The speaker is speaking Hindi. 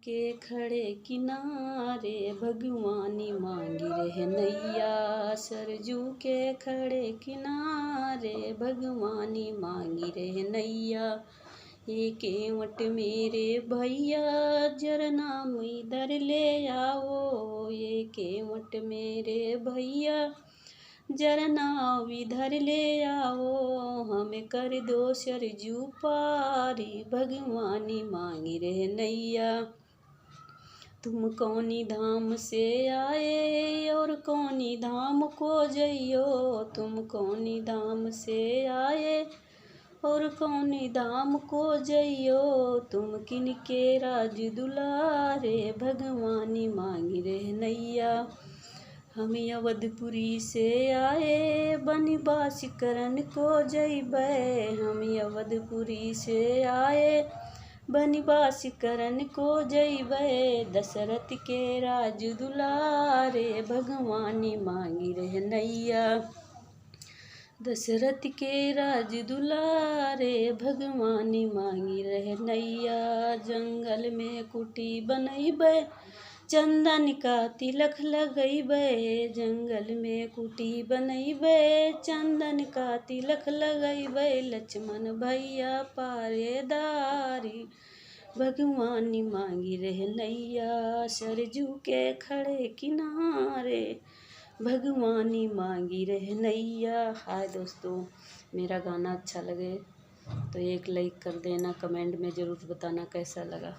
के खड़े किनारे भगवानी मांगी रहे नैया। सरजू के खड़े किनारे भगवानी मांगी रहे नैया। ये केवट मेरे भैया जरा नाम इधर ले आओ। ये केवट मेरे भैया जरा नाव इधर ले आओ। हमें कर दो सरजू पारी भगवानी मांगी रहे नैया। तुम कौनी धाम से आए और कौनी धाम को जइयो। तुम कौनी धाम से आए और कौनी धाम को जइयो। तुम किनके राज दुलारे भगवानी मांगी रहे नैया। हम अवधपुरी से आए बनवास करन को जइबै। हम अवधपुरी से आए बनवास करन को जइबै। दशरथ के राज दुलारे भगवानी मांगी रहे नैया। दशरथ के राज दुलारे भगवानी मांगी रहे नैया। जंगल में कुटी बनइबै चंदन का तिलक लगइबै। जंगल में कुटी बनइबै चंदन का तिलक लगइबै। लक्ष्मण भैया पहरेदारी भगवानी मांगी रहे नैया। सरजू के खड़े किनारे भगवानी मांगी रहे नैया। हाय दोस्तों, मेरा गाना अच्छा लगे तो एक लाइक कर देना, कमेंट में ज़रूर बताना कैसा लगा।